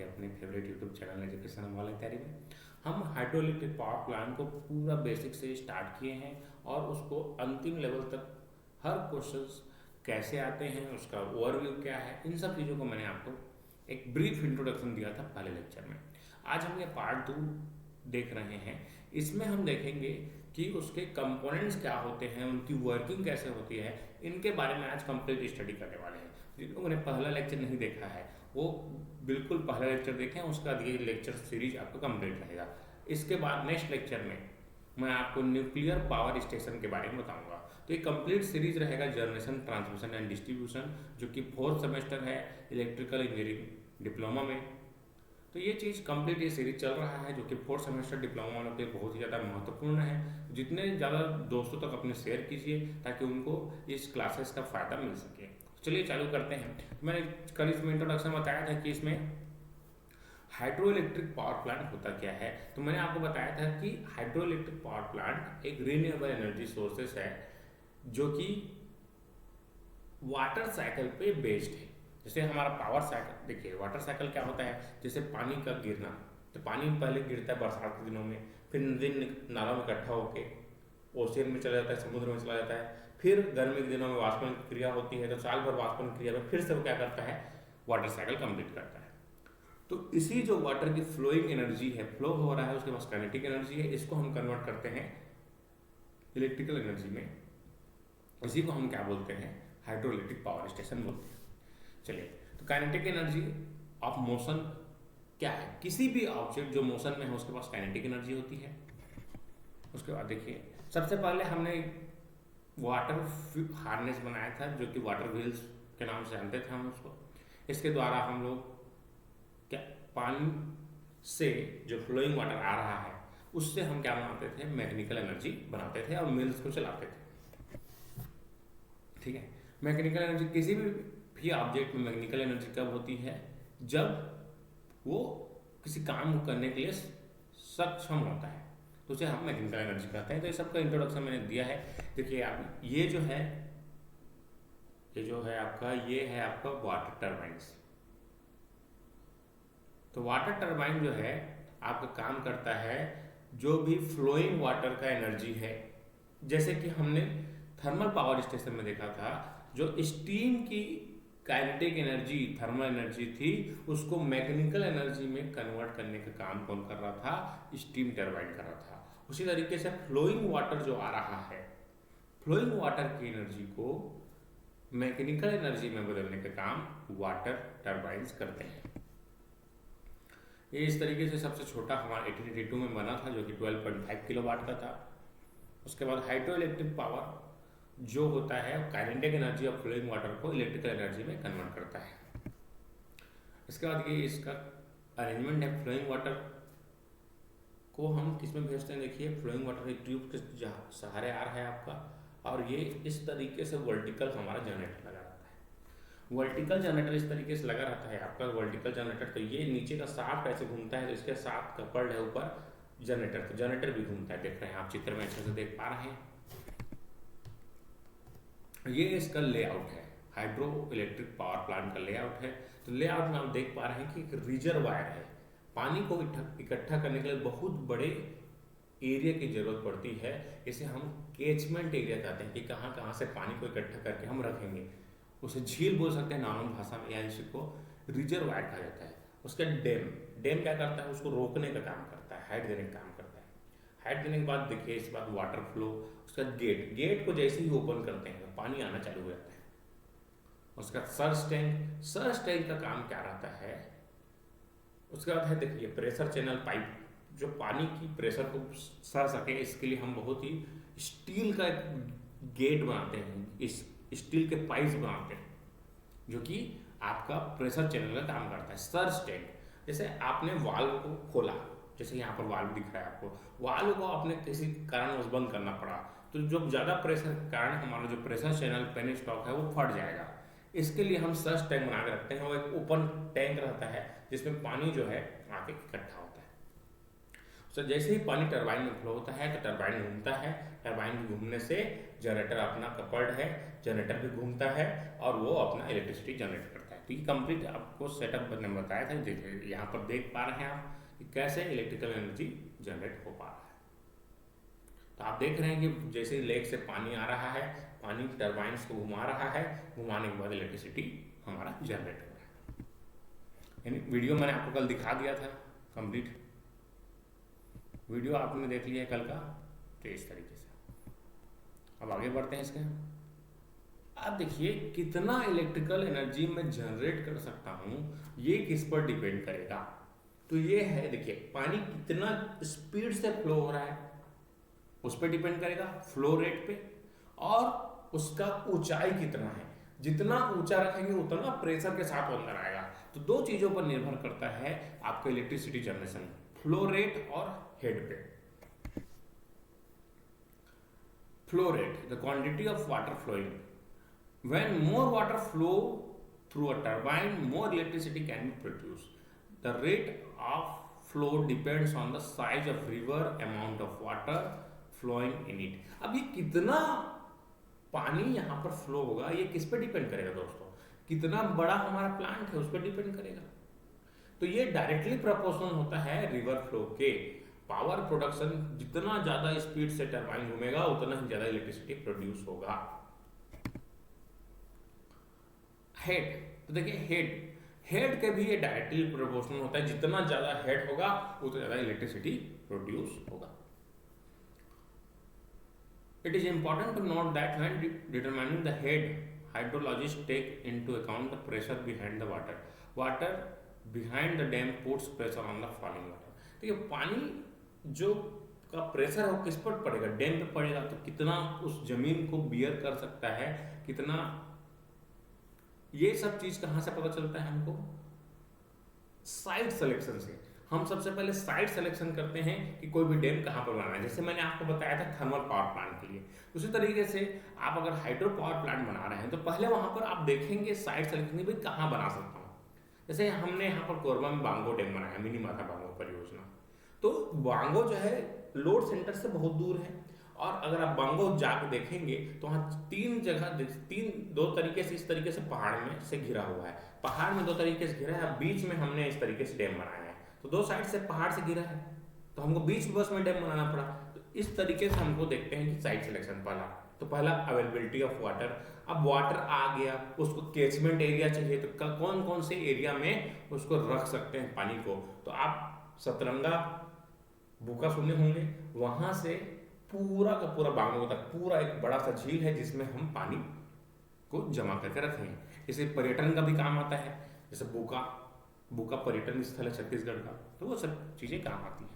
आपके अपने favourite YouTube channel education वाले तैयारी में। हम हाइड्रो इलेक्ट्रिक पावर प्लांट को पूरा बेसिक से स्टार्ट किए हैं और उसको अंतिम लेवल तक हर क्वेश्चंस कैसे आते हैं, उसका ओवरव्यू क्या है, इन सब चीज़ों को मैंने आपको एक ब्रीफ इंट्रोडक्शन दिया था पहले लेक्चर में। आज हम ये पार्ट 2 देख रहे हैं। इसमें हम देखेंगे कि उसके कंपोनेंट्स क्या होते हैं, उनकी वर्किंग कैसे होती है, इनके बारे में आज कंप्लीट स्टडी करने वाले हैं। जिन लोगों ने पहला लेक्चर नहीं देखा है वो बिल्कुल पहला लेक्चर देखें, उसका बाद ये लेक्चर सीरीज आपका कंप्लीट रहेगा। इसके बाद नेक्स्ट लेक्चर में मैं आपको न्यूक्लियर पावर स्टेशन के बारे में बताऊंगा। तो ये कंप्लीट सीरीज रहेगा जनरेशन, ट्रांसमिशन एंड डिस्ट्रीब्यूशन, जो कि 4th सेमेस्टर है इलेक्ट्रिकल इंजीनियरिंग डिप्लोमा में। तो ये चीज़ कंप्लीट ये सीरीज चल रहा है, जो कि 4th सेमेस्टर डिप्लोमा वालों के लिए बहुत ही ज़्यादा महत्वपूर्ण है। जितने ज़्यादा दोस्तों तक अपने शेयर कीजिए ताकि उनको इस क्लासेस का फ़ायदा मिल सके। चलिए चालू करते हैं। मैंने कल इसमें इंट्रोडक्शन बताया था कि इसमें हाइड्रो इलेक्ट्रिक पावर प्लांट होता क्या है। तो मैंने आपको बताया था कि हाइड्रो इलेक्ट्रिक पावर प्लांट एक रिन्यूएबल एनर्जी सोर्सेस है जो कि वाटर साइकिल पे बेस्ड है। जैसे हमारा पावर साइकिल, देखिए वाटर साइकिल क्या होता है, जैसे पानी का गिरना, तो पानी पहले गिरता है बरसात के दिनों में, फिर नदी नालों में इकट्ठा होकर ओशियन में चला जाता है, समुद्र में चला जाता है, फिर गर्मी के दिनों में वाष्पन क्रिया होती है, तो साल भर वाष्पन क्रिया में फिर से वो क्या करता है, वाटर साइकिल कंप्लीट करता है। तो इसी जो वाटर की फ्लोइंग एनर्जी है, फ्लो हो रहा है, उसके पास काइनेटिक एनर्जी है, इसको हम कन्वर्ट करते हैं इलेक्ट्रिकल एनर्जी में। इसी को हम क्या बोलते हैं, हाइड्रो इलेक्ट्रिक पावर स्टेशन बोलते हैं। चलिए, तो काइनेटिक एनर्जी ऑफ मोशन क्या है, किसी भी ऑब्जेक्ट जो मोशन में है उसके पास काइनेटिक एनर्जी होती है। उसके बाद देखिए, सबसे पहले हमने वाटर हार्नेस बनाया था जो कि वाटर व्हील्स के नाम से जानते थे हम उसको। इसके द्वारा हम लोग क्या पानी से जो फ्लोइंग वाटर आ रहा है उससे हम क्या बनाते थे, मैकेनिकल एनर्जी बनाते थे और मिल्स को चलाते थे। ठीक है, मैकेनिकल एनर्जी किसी भी ऑब्जेक्ट में मैकेनिकल एनर्जी कब होती है, जब वो किसी काम को करने के लिए सक्षम होता है, तो उसे हम मैकेनिकल एनर्जी कहते हैं। तो ये सबका इंट्रोडक्शन मैंने दिया है। देखिए आप, ये जो है आपका, ये है आपका वाटर टर्बाइंस। तो वाटर टर्बाइन जो है आपका काम करता है जो भी फ्लोइंग वाटर का एनर्जी है। जैसे कि हमने थर्मल पावर स्टेशन में देखा था, जो स्टीम की काइनेटिक एनर्जी, थर्मल एनर्जी थी, उसको मैकेनिकल एनर्जी में कन्वर्ट करने का काम कौन कर रहा था, स्टीम टर्बाइन कर रहा था। उसी तरीके से फ्लोइंग वाटर जो आ रहा है, फ्लोइंग वाटर की एनर्जी को मैकेनिकल एनर्जी में बदलने का काम वाटर टर्बाइंस करते हैं। ये इस तरीके से सबसे छोटा हमारा 1882 में बना था, जो कि 12.5 किलोवाट का था। उसके बाद हाइड्रो इलेक्ट्रिक पावर जो होता है kinetic energy of flowing water को इलेक्ट्रिकल एनर्जी में कन्वर्ट करता है। इसके बाद ये इसका अरेंजमेंट है, फ्लोइंग वाटर को हम किस में भेजते हैं। देखिए, फ्लोइंग वाटर एक ट्यूब के सहारे आ रहा है आपका, और ये इस तरीके से वर्टिकल हमारा जनरेटर लगा रहता है। वर्टिकल जनरेटर इस तरीके से लगा रहता है आपका वर्टिकल जनरेटर। तो ये नीचे का शाफ्ट ऐसे घूमता है, तो इसके साथ कपल्ड है ऊपर जनरेटर, तो जनरेटर भी घूमता है। देख रहे हैं आप चित्र में अच्छे से देख पा रहे हैं। ये इसका लेआउट है, हाइड्रो इलेक्ट्रिक पावर प्लांट का लेआउट है। तो लेआउट में आप देख पा रहे हैं कि एक रिजर्वायर है। पानी को इकट्ठा करने के लिए बहुत बड़े एरिया की जरूरत पड़ती है। इसे हम कैचमेंट एरिया कहते हैं कि कहाँ कहाँ से पानी को इकट्ठा करके हम रखेंगे। उसे झील बोल सकते हैं नॉर्मल भाषा में, या इसको रिजर्वायर कहा जाता है। उसका डैम क्या करता है, उसको रोकने का काम करता है, हाइट देने का काम करता है। हाइट देने के बाद देखिए, इसके बाद वाटर फ्लो, उसका गेट को जैसे ही ओपन करते हैं तो पानी आना चालू हो जाता है। उसका सर्च टैंक का काम क्या रहता है। उसके बाद है देखिए प्रेशर चैनल पाइप, जो पानी की प्रेशर को सर सके, इसके लिए हम बहुत ही स्टील का गेट बनाते हैं, इस स्टील के पाइप्स बनाते हैं, जो कि आपका प्रेशर चैनल का काम करता है। सर्च टैंक, जैसे आपने वाल्व को खोला, जैसे यहाँ पर वाल्व दिख रहा है आपको, वाल्व को आपने किसी कारणवश बंद करना पड़ा, तो जो ज़्यादा प्रेशर के कारण हमारा जो प्रेशर चैनल पेन स्टॉक है वो फट जाएगा। इसके लिए हम सर्च टैंक बना के रखते हैं। वो एक ओपन टैंक रहता है जिसमें पानी जो है आके इकट्ठा होता है। तो जैसे ही पानी टरबाइन में फ्लो होता है तो टरबाइन घूमता है। टरबाइन के घूमने से जनरेटर अपना कपल्ड है, जनरेटर भी घूमता है और वो अपना इलेक्ट्रिसिटी जनरेट करता है। तो ये कंप्लीट आपको सेटअप मैंने बताया था। देखिए यहाँ पर देख पा रहे हैं आप कि कैसे इलेक्ट्रिकल एनर्जी जनरेट हो पा रहा है। तो आप देख रहे हैं कि जैसे लेक से पानी आ रहा है, पानी टरबाइन्स को घुमा रहा है, घुमाने के बाद इलेक्ट्रिसिटी हमारा जनरेट हो रहा है। यानी वीडियो मैंने आपको कल दिखा दिया था, कंप्लीट वीडियो आपने देख लिया है कल का। तो इस तरीके से अब आगे बढ़ते हैं इसके। आप देखिए कितना इलेक्ट्रिकल एनर्जी मैं जनरेट कर सकता हूं, ये किस पर डिपेंड करेगा। तो ये है, देखिए पानी कितना स्पीड से फ्लो हो रहा है उस पर डिपेंड करेगा, फ्लो रेट पे, और उसका ऊंचाई कितना है। जितना ऊंचा रखेंगे उतना प्रेशर के साथ अंदर आएगा। तो दो चीजों पर निर्भर करता है आपका इलेक्ट्रिसिटी जनरेशन, फ्लो रेट और हेड पे। Flow rate, the quantity of water flowing. When more water flow through a turbine, more electricity can be produced. The rate of flow depends on the size of river, amount of water flowing in it. अब ये कितना पानी यहाँ पर flow होगा, ये किस पे डिपेंड करेगा दोस्तों? कितना बड़ा हमारा प्लांट है उस पर डिपेंड करेगा। तो ये डायरेक्टली प्रोपोर्शनल होता है रिवर फ्लो के। पावर प्रोडक्शन, जितना ज्यादा स्पीड से टरबाइन घूमेगा उतना ही ज्यादा इलेक्ट्रिसिटी प्रोड्यूस होगा। हेड, तो देखिए हेड के भी ये डायरेक्टली प्रोपोर्शनल होता है। जितना ज्यादा हेड होगा उतना ज्यादा इलेक्ट्रिसिटी प्रोड्यूस होगा। It is important to note that when determining the head, hydrologist take into account the pressure behind the water behind the dam puts pressure on the falling water. तो ये पानी जो का pressure है वो किस पर पड़ेगा? डैम पे पड़ेगा। तो कितना उस जमीन को बियर कर सकता है, कितना, ये सब चीज कहां से पता चलता है हमको? साइट सिलेक्शन से। हम सबसे पहले साइट सिलेक्शन करते हैं कि कोई भी डैम कहां पर बनाना है। जैसे मैंने आपको बताया था थर्मल पावर प्लांट के लिए, उसी तरीके से आप अगर हाइड्रो पावर प्लांट बना रहे हैं तो पहले वहां पर आप देखेंगे साइट सिलेक्शन, भाई कहां बना सकता हूं। जैसे हमने यहाँ पर कोरबा में बांगो डैम बनाया, मिनी माता बांगो परियोजना। तो बांगो जो है लोड सेंटर से बहुत दूर है, और अगर आप बांगो जाकर देखेंगे तो वहाँ दो तरीके से, इस तरीके से पहाड़ में से घिरा हुआ है। पहाड़ में दो तरीके से घिरा है, बीच में हमने इस तरीके से डैम बनाया है। तो दो साइड से पहाड़ से घिरा है, तो हमको बीच बस में डैम बनाना पड़ा। तो इस तरीके से हमको देखते हैं कि साइट सिलेक्शन पहला अवेलेबिलिटी ऑफ वाटर। अब वाटर आ गया, उसको कैचमेंट एरिया चाहिए, तो कौन कौन से एरिया में उसको रख सकते हैं पानी को। तो आप सतरंगा भूखा सुने होंगे, वहां से पूरा का पूरा बांगो तक पूरा एक बड़ा सा झील है जिसमें हम पानी को जमा करके रखेंगे। इसे पर्यटन का भी काम आता है, जैसे बुका पर्यटन स्थल है छत्तीसगढ़ का, तो वो सब चीजें काम आती है।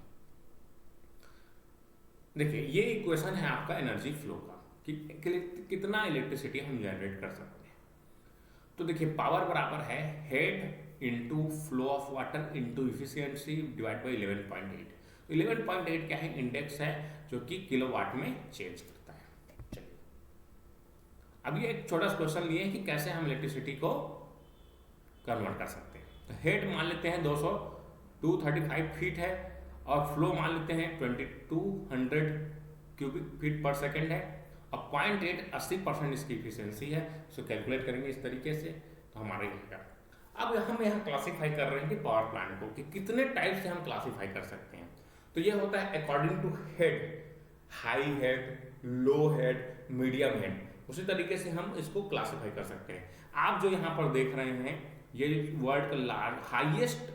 देखिए ये इक्वेशन है आपका एनर्जी फ्लो का, कि कितना इलेक्ट्रिसिटी हम जनरेट कर सकते हैं। तो देखिए पावर बराबर है head into flow of water into efficiency divide by 11.8। 11.8 क्या है? इंडेक्स है जो कि किलोवाट में चेंज करता है। चलिए अब ये एक छोटा सा क्वेश्चन लिए है कि कैसे हम इलेक्ट्रिसिटी को कन्वर्ट कर सकते हैं। तो हेड मान लेते हैं 235 फीट है, और फ्लो मान लेते हैं 2200 क्यूबिक फीट पर सेकेंड है, और 0.8 80% इसकी इफिशियंसी है। सो कैलकुलेट करेंगे इस तरीके से तो हमारा ये होगा। अब हम यहाँ क्लासीफाई कर रहे हैं कि पावर प्लांट को कि कितने टाइप से हम क्लासीफाई कर सकते हैं। तो ये होता है according to head, high head, low head, medium head. उसी तरीके से हम इसको क्लासीफाई कर सकते हैं। आप जो यहाँ पर देख रहे हैं ये वर्ल्ड का हाईएस्ट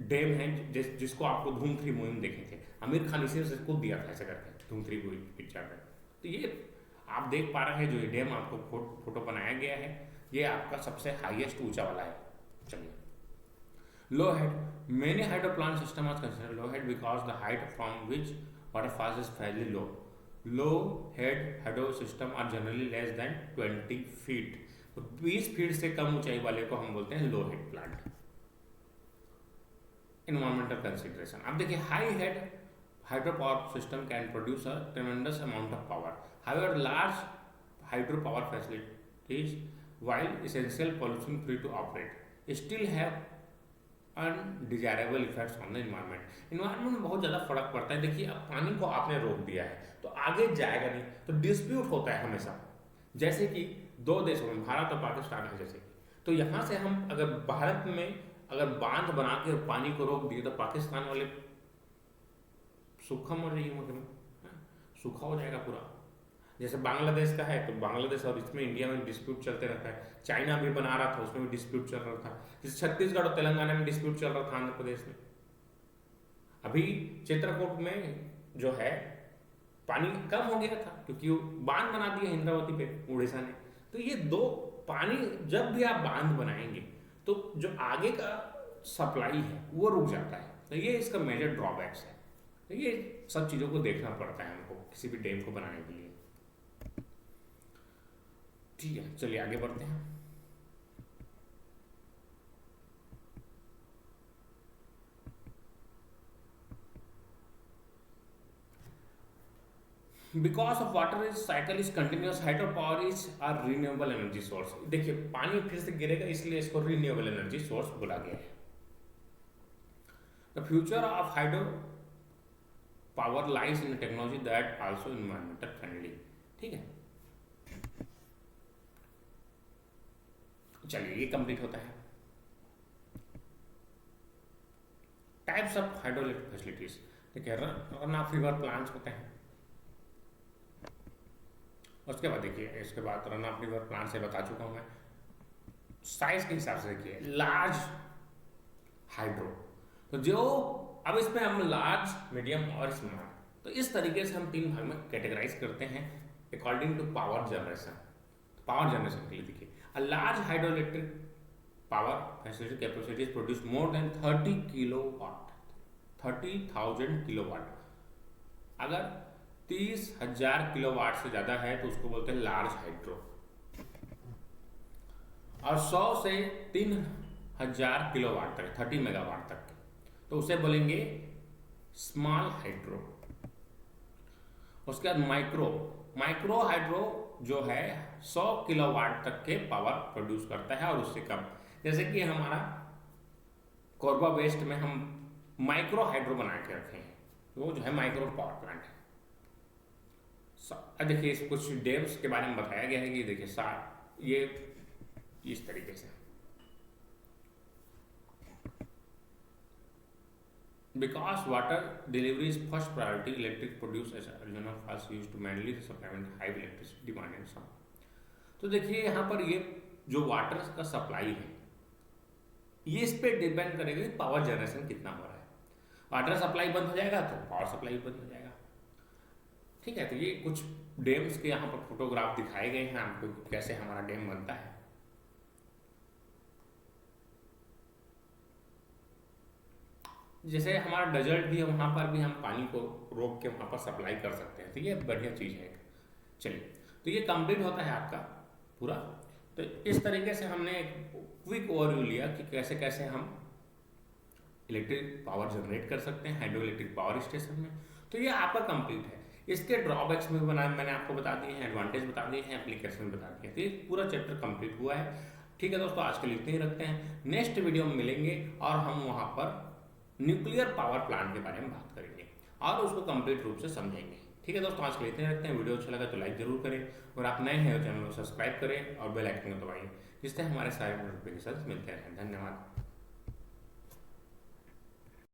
डैम है, जिसको आपको धूम 3 मूवी में देखे थे, आमिर खान इसे इसको दिया था ऐसे करके धूम 3 मूवी पिक्चर में। तो ये आप देख पा रहे हैं, जो ये डैम आपको फोटो बनाया गया है, ये आपका सबसे हाईएस्ट ऊंचा वाला है। चलिए low head, many hydro plant system are considered low head because the height from which water falls is fairly low. Low head hydro system are generally less than 20 feet. तो 20 फीट से कम ऊंचाई वाले को हम बोलते हैं लो हेड प्लांट। Environmental consideration, अब देखिए high head hydro power system can produce a tremendous amount of power. However, large hydro power facilities, while essential pollution free to operate, still have undesirable effects on the environment. Environment में बहुत ज़्यादा फर्क पड़ता है। देखिए अब पानी को आपने रोक दिया है तो आगे जाएगा नहीं, तो डिस्प्यूट होता है हमेशा। जैसे कि दो देशों में, भारत और पाकिस्तान है जैसे कि, तो यहाँ से हम अगर भारत में अगर बांध बना के पानी को रोक दिए तो पाकिस्तान वाले सूखा मर रही है, सूखा हो जाएगा पूरा। जैसे बांग्लादेश का है तो बांग्लादेश और इसमें इंडिया में डिस्प्यूट चलते रहता है। चाइना भी बना रहा था, उसमें भी डिस्प्यूट चल रहा था। जैसे छत्तीसगढ़ और तेलंगाना में डिस्प्यूट चल रहा था, आंध्र प्रदेश में। अभी चित्रकूट में जो है पानी कम हो गया था क्योंकि वो बांध बना दिया इंद्रावती पे उड़ीसा ने। तो ये दो पानी जब भी आप बांध बनाएंगे तो जो आगे का सप्लाई है वो रुक जाता है। तो ये इसका मेजर ड्रॉबैक्स है। तो ये सब चीज़ों को देखना पड़ता है हमको किसी भी डैम को बनाने के लिए। ठीक है, चलिए आगे बढ़ते हैं। Because of water is cycle is continuous, hydro power is are renewable energy source. देखिए पानी फिर से गिरेगा इसलिए इसको रिन्यूएबल एनर्जी सोर्स बोला गया है। The future of hydro power lies in technology that also environmental friendly. ठीक है, चलिए ये कंप्लीट होता है। टाइप्स ऑफ हाइड्रोइलेक्ट्रिक फैसिलिटीज, देखिए रन ऑफ रिवर प्लांट्स होते हैं। उसके बाद देखिए, इसके बाद रन ऑफ रिवर प्लांट से बता चुका हूं मैं। साइज के हिसाब से देखिए, लार्ज हाइड्रो, तो जो अब इसमें हम लार्ज, मीडियम और स्मॉल, तो इस तरीके से हम तीन भाग में कैटेगराइज करते हैं according to power generation. Power generation के लिए देखिए, a large hydroelectric power facility capacity is produce more than 30 kilowatt, 30,000 kilowatt. अगर 30,000 किलोवाट से ज्यादा है तो उसको बोलते हैं लार्ज हाइड्रो, और 100 से 3,000 किलोवाट तक, 30 मेगावाट तक, तो उसे बोलेंगे स्मॉल हाइड्रो। उसके बाद माइक्रो हाइड्रो जो है 100 किलोवाट तक के पावर प्रोड्यूस करता है और उससे कम। जैसे कि हमारा कोरबा वेस्ट में हम माइक्रो हाइड्रो बना के रखे हैं, वो जो है माइक्रो पावर प्लांट है। देखिए कुछ डैम्स के बारे में बताया गया है कि देखिए ये इस तरीके से, because water delivery is first priority, electric produce as original fast used to mainly supplement high electricity demand and some। तो देखिए यहाँ पर ये जो वाटर का सप्लाई है ये इस पे डिपेंड करेगा कि पावर जनरेशन कितना हो रहा है। वाटर सप्लाई बंद हो जाएगा तो पावर सप्लाई बंद हो जाएगा। ठीक है, तो ये कुछ डैम्स के यहाँ पर फोटोग्राफ दिखाए गए हैं आपको कैसे हमारा डैम बनता है। जैसे हमारा डेजर्ट भी है, वहाँ पर भी हम पानी को रोक के वहाँ पर सप्लाई कर सकते हैं। तो ये बढ़िया चीज़ है। चलिए, तो ये कंप्लीट होता है आपका पूरा। तो इस तरीके से हमने एक क्विक ओवरव्यू लिया कि कैसे कैसे हम इलेक्ट्रिक पावर जनरेट कर सकते हैं हाइड्रो इलेक्ट्रिक पावर स्टेशन में। तो ये आपका कंप्लीट है। इसके ड्रॉबैक्स में मैंने आपको बता दिए हैं, एडवांटेज बता दिए हैं, एप्लीकेशन बता दिए हैं। तो ये पूरा चैप्टर कंप्लीट हुआ है। ठीक है दोस्तों, आज के लिए इतने ही रखते हैं। नेक्स्ट वीडियो में मिलेंगे और हम वहाँ पर न्यूक्लियर पावर प्लांट के बारे में बात करेंगे और उसको कंप्लीट रूप से समझेंगे। ठीक है दोस्तों, आज के लिए इतने रखते हैं। वीडियो अच्छा लगा तो लाइक जरूर करें और आप नए हैं तो चैनल को सब्सक्राइब करें और बेल आइकन को दबाइए, जिससे हमारे सारे नोटिफिकेशन मिलते रहें। धन्यवाद।